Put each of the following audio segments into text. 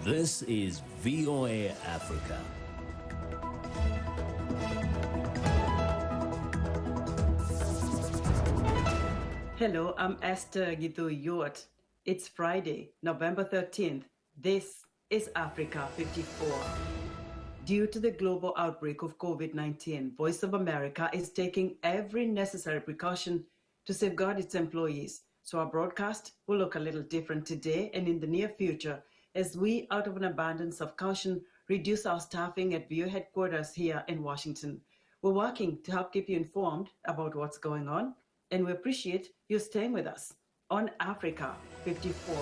This is VOA Africa. Hello, I'm Esther Githui-Ewart. It's Friday, November 13th. This is Africa 54. Due to the global outbreak of COVID-19, Voice of America is taking every necessary precaution to safeguard its employees. So our broadcast will look a little different today and in the near future as we, out of an abundance of caution, reduce our staffing at VOA headquarters here in Washington. We're working to help keep you informed about what's going on, and we appreciate you staying with us on Africa 54.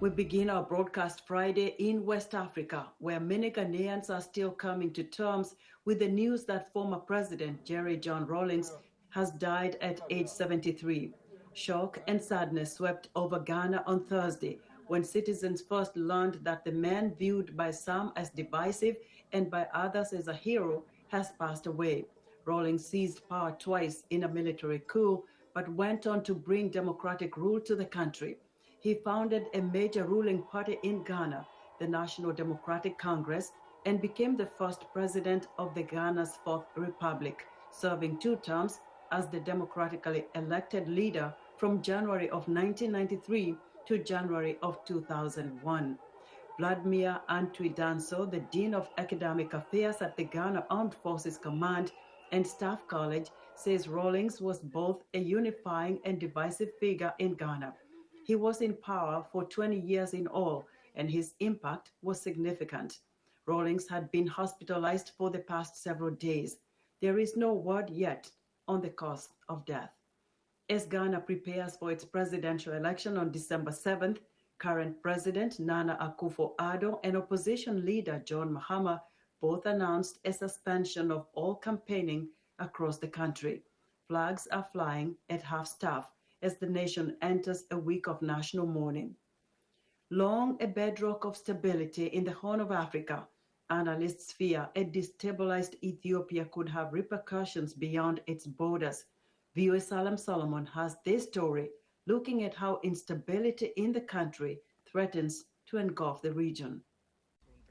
We begin our broadcast Friday in West Africa, where many Ghanaians are still coming to terms with the news that former President Jerry John Rawlings has died at age 73. Shock and sadness swept over Ghana on Thursday when citizens first learned that the man viewed by some as divisive and by others as a hero has passed away. Rawlings seized power twice in a military coup, but went on to bring democratic rule to the country. He founded a major ruling party in Ghana, the National Democratic Congress, and became the first president of the Ghana's Fourth Republic, serving 2 terms as the democratically elected leader from January of 1993 to January of 2001. Vladimir Antwi-Danso, the Dean of Academic Affairs at the Ghana Armed Forces Command and Staff College, says Rawlings was both a unifying and divisive figure in Ghana. He was in power for 20 years in all, and his impact was significant. Rawlings had been hospitalized for the past several days. There is no word yet on the cause of death. As Ghana prepares for its presidential election on December 7th, current President Nana Akufo-Addo and opposition leader John Mahama both announced a suspension of all campaigning across the country. Flags are flying at half-staff as the nation enters a week of national mourning. Long a bedrock of stability in the Horn of Africa, analysts fear a destabilized Ethiopia could have repercussions beyond its borders. VOA Salam Solomon has this story, looking at how instability in the country threatens to engulf the region.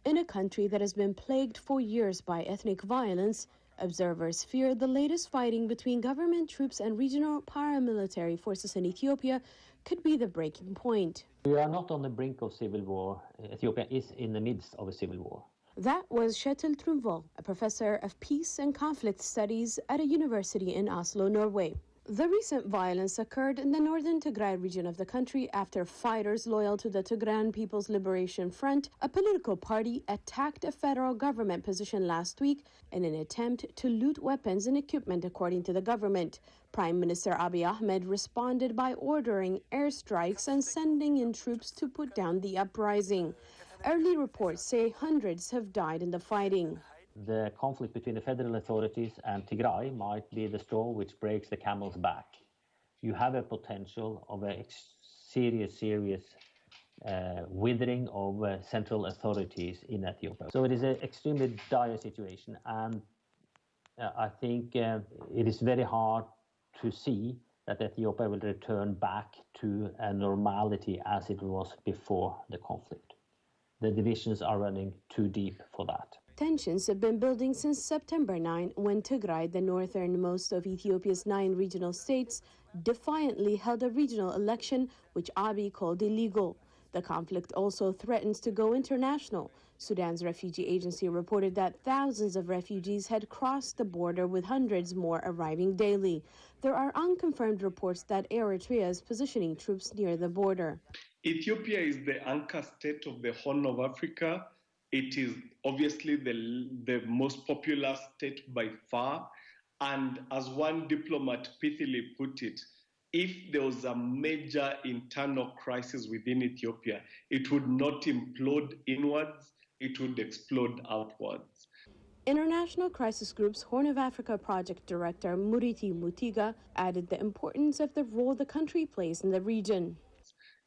In a country that has been plagued for years by ethnic violence, observers fear the latest fighting between government troops and regional paramilitary forces in Ethiopia could be the breaking point. We are not on the brink of civil war. Ethiopia is in the midst of a civil war. That was Kjetil Trunvoll, a professor of peace and conflict studies at a university in Oslo, Norway. The recent violence occurred in the northern Tigray region of the country after fighters loyal to the Tigrayan People's Liberation Front, a political party, attacked a federal government position last week in an attempt to loot weapons and equipment, according to the government. Prime Minister Abiy Ahmed responded by ordering airstrikes and sending in troops to put down the uprising. Early reports say hundreds have died in the fighting. The conflict between the federal authorities and Tigray might be the straw which breaks the camel's back. You have a potential of a serious withering of central authorities in Ethiopia. So it is an extremely dire situation, and I think it is very hard to see that Ethiopia will return back to a normality as it was before the conflict. The divisions are running too deep for that. Tensions have been building since September 9, when Tigray, the northernmost of Ethiopia's 9 regional states, defiantly held a regional election which Abiy called illegal. The conflict also threatens to go international. Sudan's refugee agency reported that thousands of refugees had crossed the border, with hundreds more arriving daily. There are unconfirmed reports that Eritrea is positioning troops near the border. Ethiopia is the anchor state of the Horn of Africa. It is obviously the most populous state by far. And as one diplomat pithily put it, if there was a major internal crisis within Ethiopia, it would not implode inwards, it would explode outwards. International Crisis Group's Horn of Africa Project Director Muriti Mutiga added the importance of the role the country plays in the region.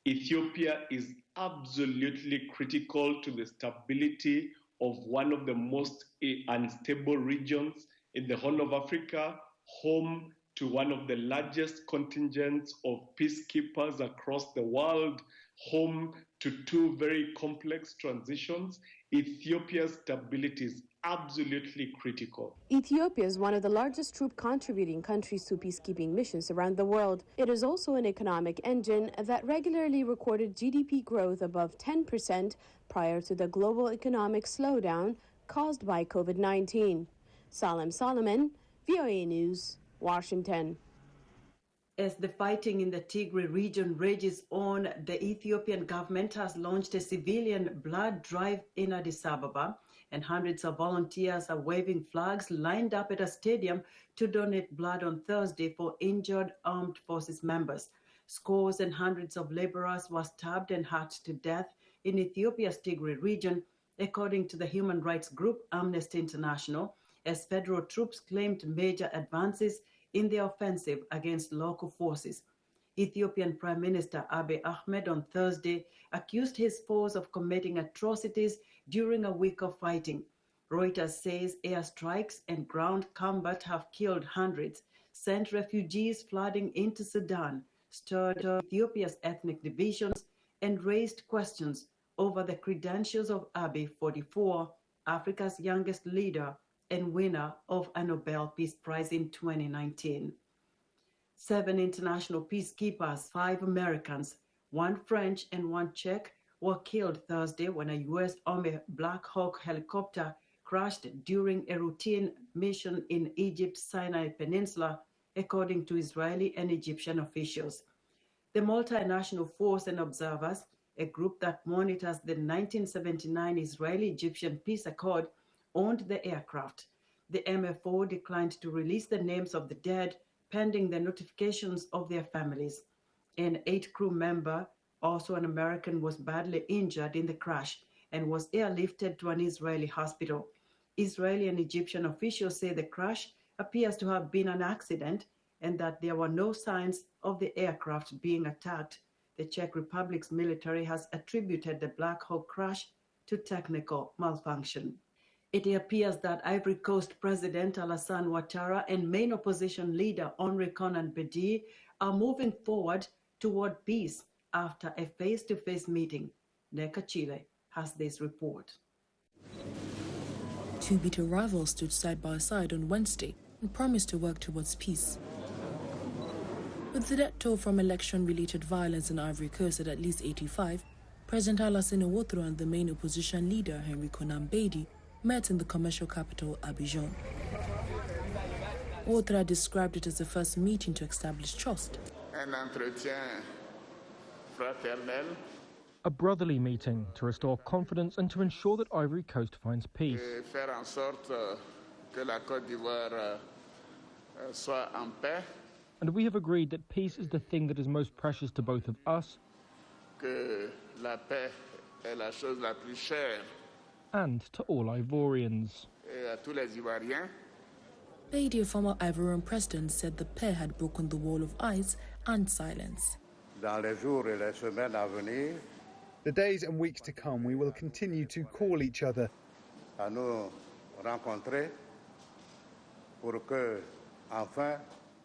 Ethiopia is absolutely critical to the stability of one of the most unstable regions in the Horn of Africa, home to one of the largest contingents of peacekeepers across the world, home to two very complex transitions, Ethiopia's stability is absolutely critical. Ethiopia is one of the largest troop contributing countries to peacekeeping missions around the world. It is also an economic engine that regularly recorded GDP growth above 10% prior to the global economic slowdown caused by COVID-19. Salem Solomon, VOA News, Washington. As the fighting in the Tigray region rages on, the Ethiopian government has launched a civilian blood drive in Addis Ababa, and hundreds of volunteers are waving flags lined up at a stadium to donate blood on Thursday for injured armed forces members. Scores and hundreds of laborers were stabbed and hurt to death in Ethiopia's Tigray region, according to the human rights group Amnesty International, as federal troops claimed major advances in the offensive against local forces. Ethiopian Prime Minister Abiy Ahmed on Thursday accused his foes of committing atrocities during a week of fighting. Reuters says airstrikes and ground combat have killed hundreds, sent refugees flooding into Sudan, stirred Ethiopia's ethnic divisions, and raised questions over the credentials of Abiy, 44, Africa's youngest leader and winner of a Nobel Peace Prize in 2019. 7 international peacekeepers, 5 Americans, 1 French and 1 Czech were killed Thursday when a U.S. Army Black Hawk helicopter crashed during a routine mission in Egypt's Sinai Peninsula, according to Israeli and Egyptian officials. The multinational force and observers, a group that monitors the 1979 Israeli-Egyptian peace accord, owned the aircraft. The MFO declined to release the names of the dead, pending the notifications of their families. An 8 crew member, also an American, was badly injured in the crash and was airlifted to an Israeli hospital. Israeli and Egyptian officials say the crash appears to have been an accident and that there were no signs of the aircraft being attacked. The Czech Republic's military has attributed the Black Hawk crash to technical malfunction. It appears that Ivory Coast President Alassane Ouattara and main opposition leader Henri Konan Bedie are moving forward toward peace after a face-to-face meeting. Neka Chile has this report. Two bitter rivals stood side by side on Wednesday and promised to work towards peace. With the death toll from election-related violence in Ivory Coast at least 85, President Alassane Ouattara and the main opposition leader Henri Bedie met in the commercial capital Abidjan. Ouattara described it as the first meeting to establish trust. A brotherly meeting to restore confidence and to ensure that Ivory Coast finds peace. And we have agreed that peace is the thing that is most precious to both of us and to all Ivorians. Bedie, a former Ivorian president, said the pair had broken the wall of ice and silence. The days and weeks to come, we will continue to call each other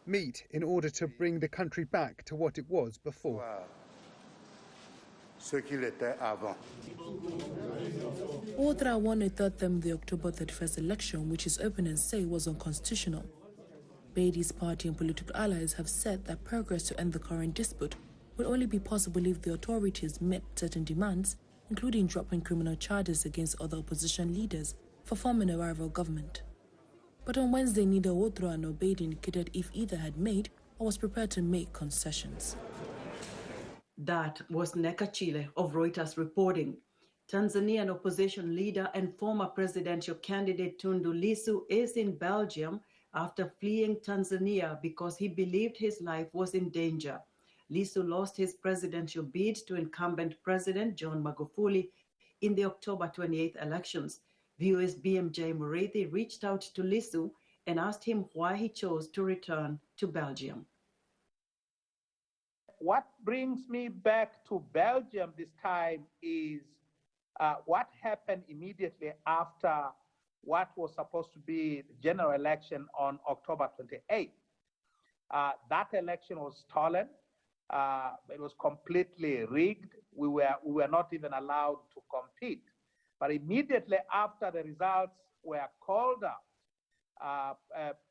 meet in order to bring the country back to what it was before. Ouattara won a third term in the October 31st election, which his opponents say was unconstitutional. Bedie's party and political allies have said that progress to end the current dispute will only be possible if the authorities met certain demands, including dropping criminal charges against other opposition leaders for forming a rival government. But on Wednesday, neither Ouattara nor Bedie indicated if either had made or was prepared to make concessions. That was Neka Chile of Reuters reporting. Tanzanian opposition leader and former presidential candidate Tundu Lissu is in Belgium after fleeing Tanzania because he believed his life was in danger. Lissu lost his presidential bid to incumbent President John Magufuli in the October 28th elections. VOA's BMJ Mureithi reached out to Lissu and asked him why he chose to return to Belgium. What brings me back to Belgium this time is what happened immediately after what was supposed to be the general election on October 28th. That election was stolen It was completely rigged. We were not even allowed to compete. But immediately after the results were called out,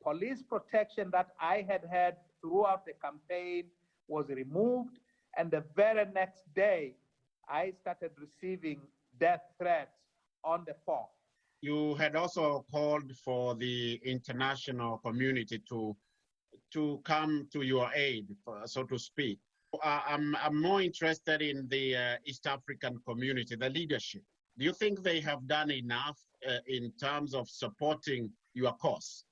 police protection that I had had throughout the campaign was removed. And the very next day, I started receiving death threats on the phone. You had also called for the international community to come to your aid, so to speak. I'm more interested in the East African community, the leadership. Do you think they have done enough in terms of supporting your cause?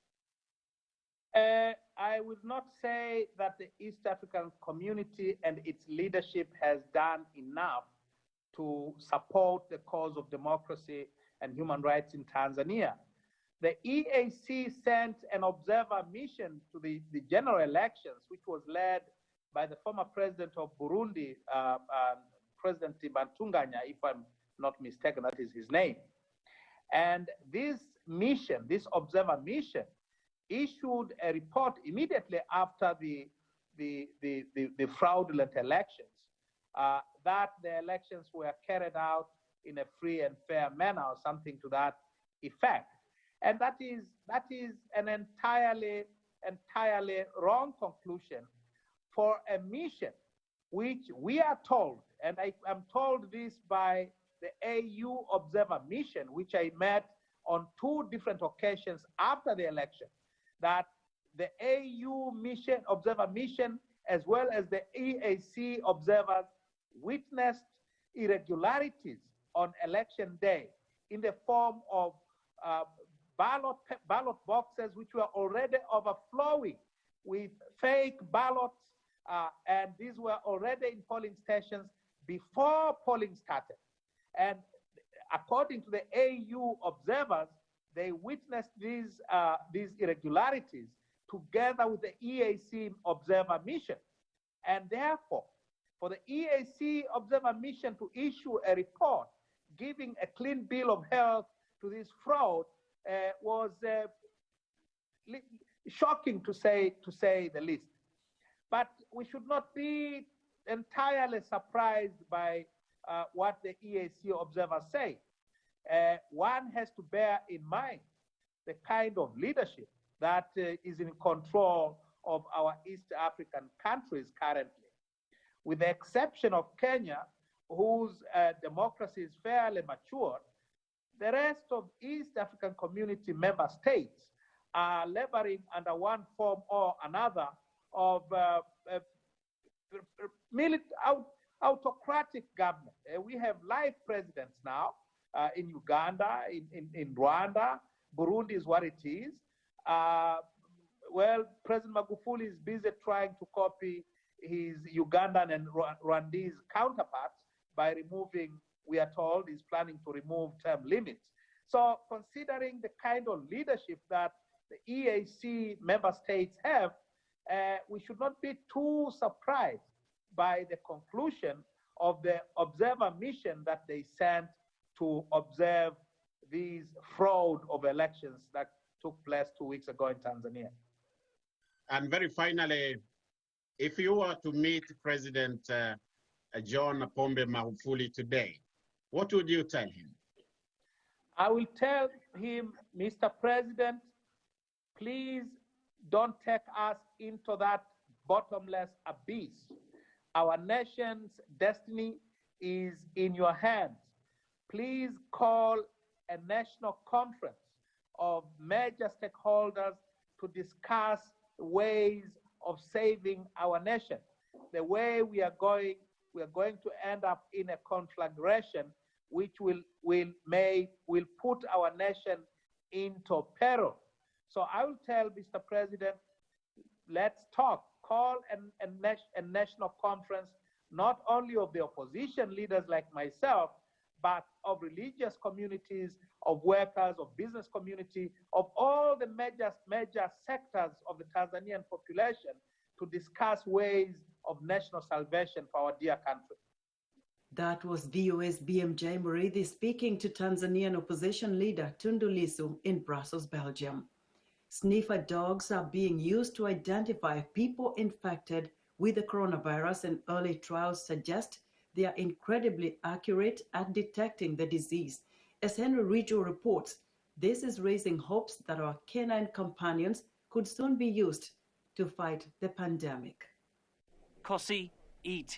I would not say that the East African community and its leadership has done enough to support the cause of democracy and human rights in Tanzania. The EAC sent an observer mission to the general elections, which was led by the former president of Burundi, President Ntibantunganya, if I'm not mistaken, that is his name. And this mission, this observer mission, issued a report immediately after the fraudulent elections, that the elections were carried out in a free and fair manner, or something to that effect. And that is an entirely wrong conclusion for a mission which we are told, and I am told this by the AU observer mission, which I met on 2 different occasions after the election, that the AU mission, observer mission, as well as the EAC observers witnessed irregularities on election day in the form of ballot boxes which were already overflowing with fake ballots, and these were already in polling stations before polling started. And according to the AU observers, they witnessed these irregularities together with the EAC observer mission. And therefore, for the EAC observer mission to issue a report giving a clean bill of health to this fraud was shocking, to say the least. But we should not be entirely surprised by what the EAC observers say. One has to bear in mind the kind of leadership that is in control of our East African countries currently. With the exception of Kenya, whose democracy is fairly mature, the rest of East African community member states are laboring under one form or another of autocratic government. We have live presidents now in Uganda, in Rwanda. Burundi is what it is. Well, President Magufuli is busy trying to copy his Ugandan and Rwandese counterparts by removing, we are told, he's planning to remove term limits. So considering the kind of leadership that the EAC member states have, we should not be too surprised by the conclusion of the observer mission that they sent to observe these fraud of elections that took place 2 weeks ago in Tanzania. And very finally, if you were to meet President John Pombe Magufuli today, what would you tell him? I will tell him, Mr. President, please don't take us into that bottomless abyss. Our nation's destiny is in your hands. Please call a national conference of major stakeholders to discuss ways of saving our nation. The way we are going to end up in a conflagration which will put our nation into peril. So I will tell Mr. President, let's talk. Call a national conference, not only of the opposition leaders like myself, but of religious communities, of workers, of business community, of all the major sectors of the Tanzanian population to discuss ways of national salvation for our dear country. That was VOA's BMJ Murithi speaking to Tanzanian opposition leader Tundu Lissu in Brussels, Belgium. Sniffer dogs are being used to identify people infected with the coronavirus, and early trials suggest they are incredibly accurate at detecting the disease. As Henri reports, this is raising hopes that our canine companions could soon be used to fight the pandemic. Kossi, ET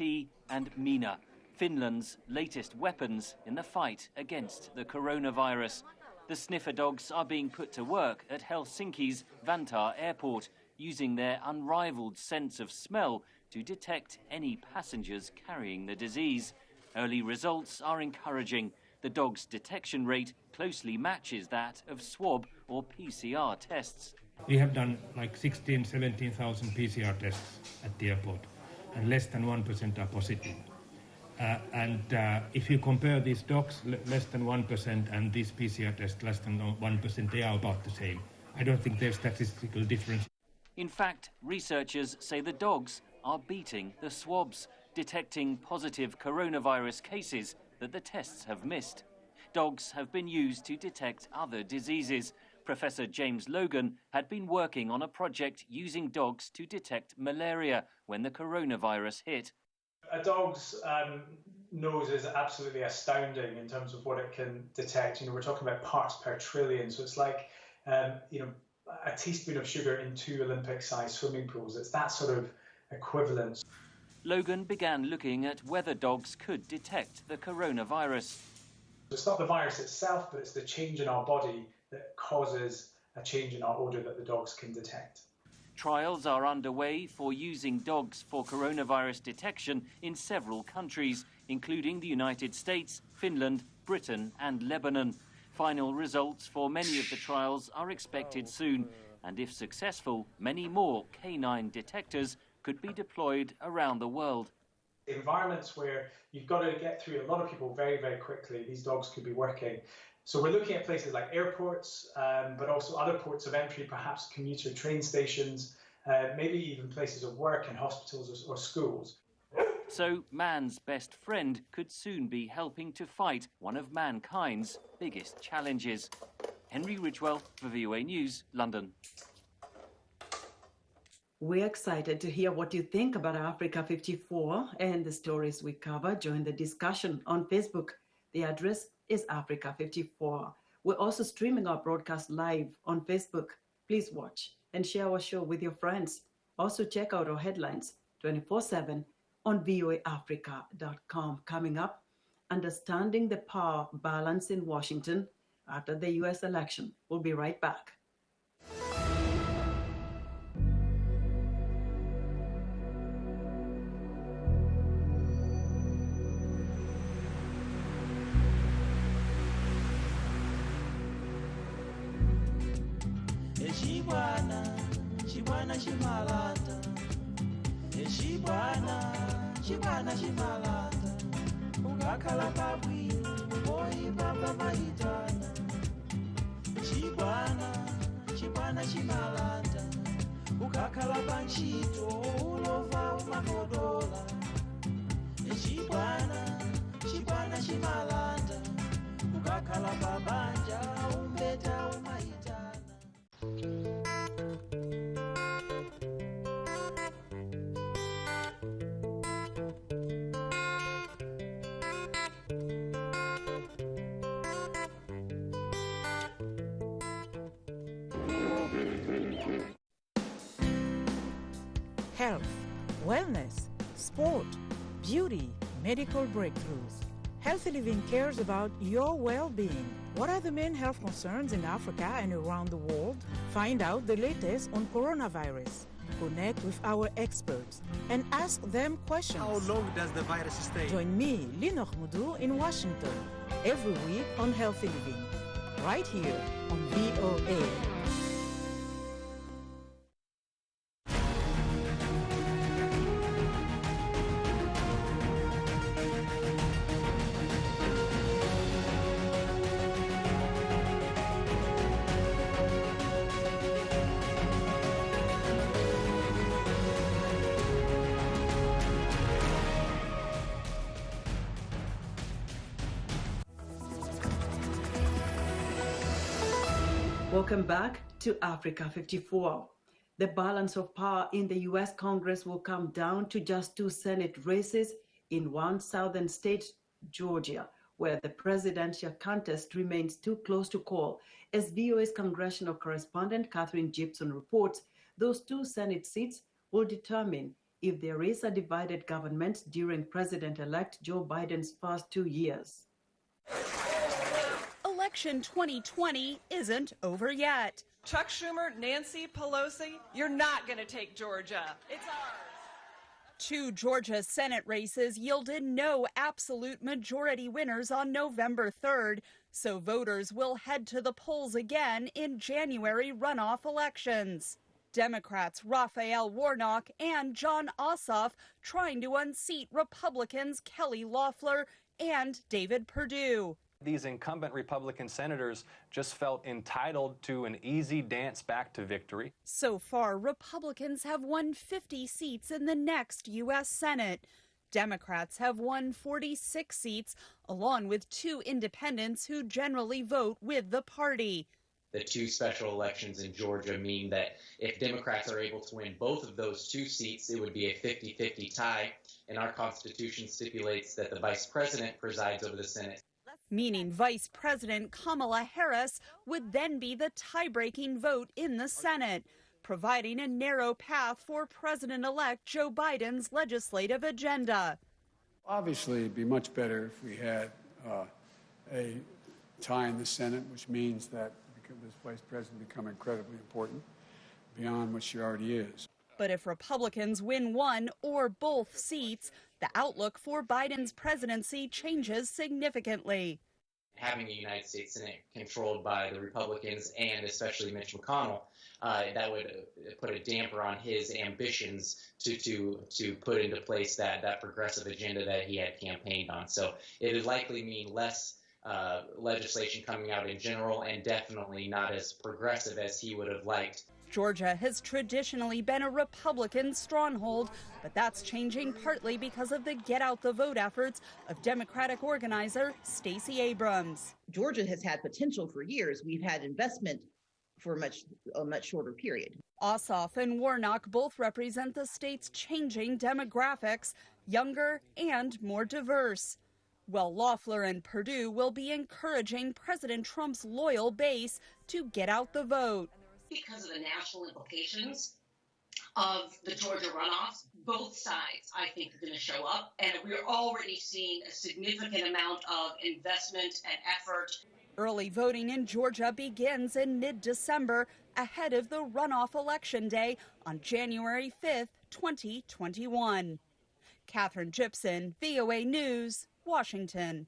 and Mina, Finland's latest weapons in the fight against the coronavirus. The sniffer dogs are being put to work at Helsinki's Vantaa airport, using their unrivaled sense of smell to detect any passengers carrying the disease. Early results are encouraging. The dog's detection rate closely matches that of swab or PCR tests. We have done like 17,000 PCR tests at the airport, and less than 1% are positive. If you compare these dogs, less than 1%, and these PCR tests, less than 1%, they are about the same. I don't think there's statistical difference. In fact, researchers say the dogs are beating the swabs, detecting positive coronavirus cases that the tests have missed. Dogs have been used to detect other diseases. Professor James Logan had been working on a project using dogs to detect malaria when the coronavirus hit. A dog's nose is absolutely astounding in terms of what it can detect. We're talking about parts per trillion, so it's like a teaspoon of sugar in 2 Olympic-sized swimming pools. It's that sort of equivalence. Logan began looking at whether dogs could detect the coronavirus. It's not the virus itself, but it's the change in our body that causes a change in our odour that the dogs can detect. Trials are underway for using dogs for coronavirus detection in several countries, including the United States, Finland, Britain and Lebanon. Final results for many of the trials are expected soon, and if successful, many more canine detectors could be deployed around the world. Environments where you've got to get through a lot of people very, very quickly, these dogs could be working. So we're looking at places like airports, but also other ports of entry, perhaps commuter train stations, maybe even places of work in hospitals or schools. So man's best friend could soon be helping to fight one of mankind's biggest challenges. Henri Ridgewell for VOA News, London. We're excited to hear what you think about Africa 54 and the stories we cover. Join the discussion on Facebook. The address is Africa 54. We're also streaming our broadcast live on Facebook. Please watch and share our show with your friends. Also check out our headlines 24/7 on voaafrica.com. Coming up, understanding the power balance in Washington after the U.S. election. We'll be right back. Chibwana chimalata, chibwana chimalata, ungakhala pabwino, oyipa pamayitana. Chibwana chimalata, ukakhala panchito, ulova umakodola. Chibwana chimalata, ukakhala pabanja, umbeta umayitana. Health, wellness, sport, beauty, medical breakthroughs. Healthy Living cares about your well-being. What are the main health concerns in Africa and around the world? Find out the latest on coronavirus. Connect with our experts and ask them questions. How long does the virus stay? Join me, Linor Mudu, in Washington, every week on Healthy Living, right here on VOA. Welcome back to Africa 54. The balance of power in the U.S. Congress will come down to just 2 Senate races in one southern state, Georgia, where the presidential contest remains too close to call. As VOA's congressional correspondent Catherine Gibson reports, those 2 Senate seats will determine if there is a divided government during President-elect Joe Biden's first 2 years. Election 2020 isn't over yet. Chuck Schumer, Nancy Pelosi, you're not going to take Georgia. It's ours. 2 Georgia Senate races yielded no absolute majority winners on November 3rd, so voters will head to the polls again in January runoff elections. Democrats Raphael Warnock and John Ossoff trying to unseat Republicans Kelly Loeffler and David Perdue. These incumbent Republican senators just felt entitled to an easy dance back to victory. So far, Republicans have won 50 seats in the next U.S. Senate. Democrats have won 46 seats, along with 2 independents who generally vote with the party. The 2 special elections in Georgia mean that if Democrats are able to win both of those 2 seats, it would be a 50-50 tie, and our Constitution stipulates that the vice president presides over the Senate. Meaning Vice President Kamala Harris would then be the tie-breaking vote in the Senate, providing a narrow path for President-elect Joe Biden's legislative agenda. Obviously, it'd be much better if we had a tie in the Senate, which means that this vice president become incredibly important beyond what she already is. But if Republicans win 1 or both seats, the outlook for Biden's presidency changes significantly. Having a United States Senate controlled by the Republicans and especially Mitch McConnell, that would put a damper on his ambitions to put into place that progressive agenda that he had campaigned on. So it would likely mean less legislation coming out in general, and definitely not as progressive as he would have liked. Georgia has traditionally been a Republican stronghold, but that's changing partly because of the get-out-the-vote efforts of Democratic organizer Stacey Abrams. Georgia has had potential for years. We've had investment for a much shorter period. Ossoff and Warnock both represent the state's changing demographics, younger and more diverse. While Loeffler and Perdue will be encouraging President Trump's loyal base to get out the vote. Because of the national implications of the Georgia runoffs, both sides, I think, are going to show up. And we're already seeing a significant amount of investment and effort. Early voting in Georgia begins in mid-December, ahead of the runoff election day on January 5th, 2021. Catherine Gibson, VOA News, Washington.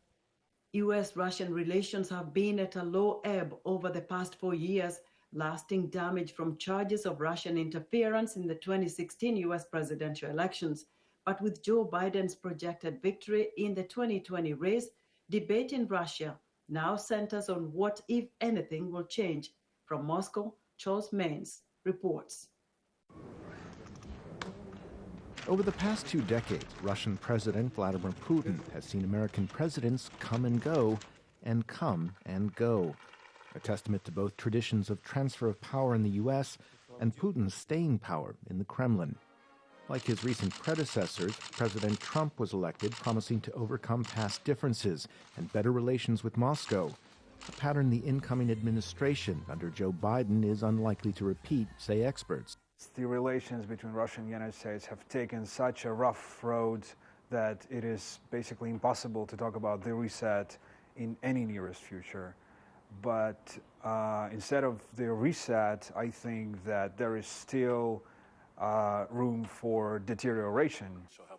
U.S.-Russian relations have been at a low ebb over the past 4 years, lasting damage from charges of Russian interference in the 2016 U.S. presidential elections. But with Joe Biden's projected victory in the 2020 race, debate in Russia now centers on what, if anything, will change. From Moscow, Charles Maines reports. Over the past 2 decades, Russian President Vladimir Putin has seen American presidents come and go, and come and go. A testament to both traditions of transfer of power in the U.S. and Putin's staying power in the Kremlin. Like his recent predecessors, President Trump was elected promising to overcome past differences and better relations with Moscow, a pattern the incoming administration under Joe Biden is unlikely to repeat, say experts. The relations between Russia and the United States have taken such a rough road that it is basically impossible to talk about the reset in any nearest future. But instead of the reset, I think that there is still room for deterioration.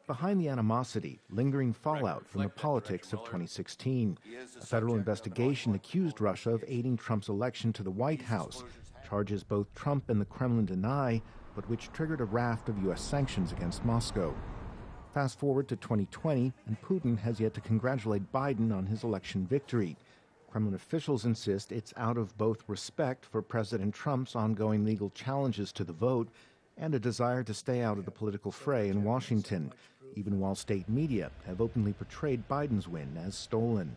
Behind the animosity, lingering fallout from the politics of 2016. A federal investigation accused Russia of aiding Trump's election to the White House, charges both Trump and the Kremlin deny, but which triggered a raft of U.S. sanctions against Moscow. Fast forward to 2020, and Putin has yet to congratulate Biden on his election victory. Kremlin officials insist it's out of both respect for President Trump's ongoing legal challenges to the vote and a desire to stay out of the political fray in Washington, even while state media have openly portrayed Biden's win as stolen.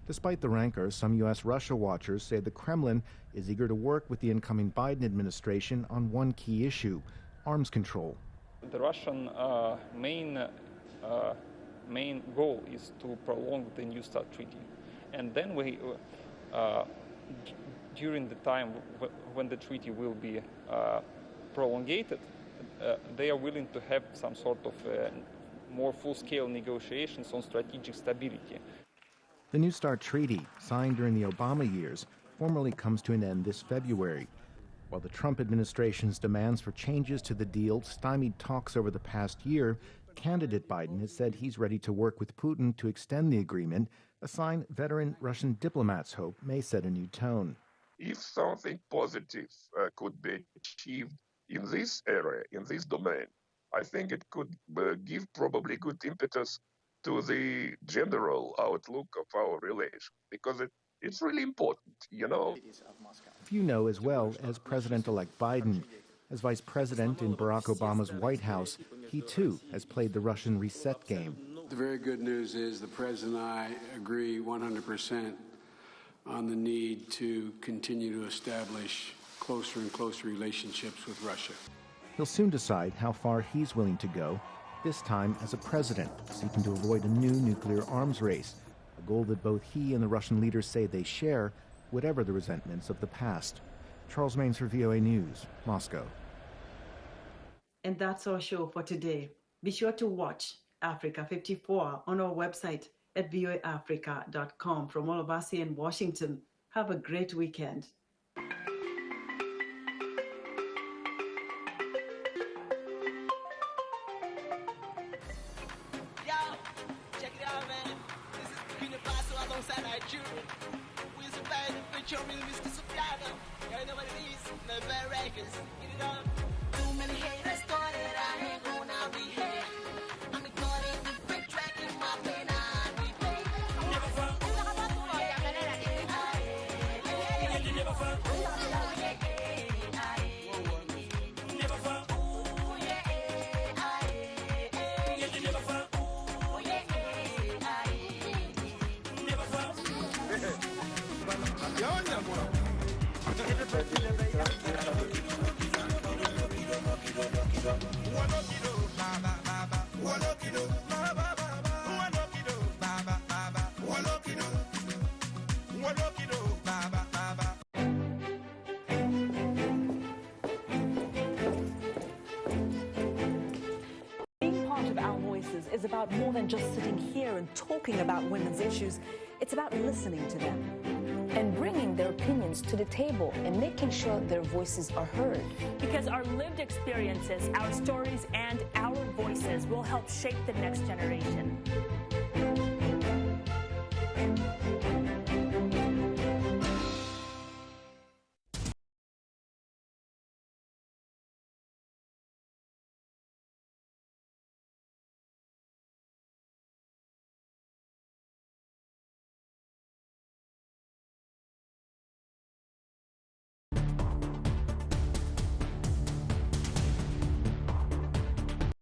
Despite the rancor, some U.S.-Russia watchers say the Kremlin is eager to work with the incoming Biden administration on one key issue, arms control. The Russian main goal is to prolong the New START treaty. And then during the time when the treaty will be prolongated, they are willing to have some sort of more full-scale negotiations on strategic stability. The New START treaty, signed during the Obama years, formally comes to an end this February. While the Trump administration's demands for changes to the deal stymied talks over the past year, candidate Biden has said he's ready to work with Putin to extend the agreement, a sign veteran Russian diplomats hope may set a new tone. If something positive could be achieved in this area, in this domain, I think it could give probably good impetus to the general outlook of our relations, because it's really important, you know. Few know as well as President-elect Biden. As vice president in Barack Obama's White House, he too has played the Russian reset game. The very good news is the President and I agree 100% on the need to continue to establish closer and closer relationships with Russia. He'll soon decide how far he's willing to go, this time as a president, seeking to avoid a new nuclear arms race, a goal that both he and the Russian leaders say they share, whatever the resentments of the past. Charles Maines for VOA News, Moscow. And that's our show for today. Be sure to watch Africa 54 on our website at voaafrica.com. From all of us here in Washington, have a great weekend. Is about more than just sitting here and talking about women's issues. It's about listening to them and bringing their opinions to the table and making sure their voices are heard. Because our lived experiences, our stories, and our voices will help shape the next generation.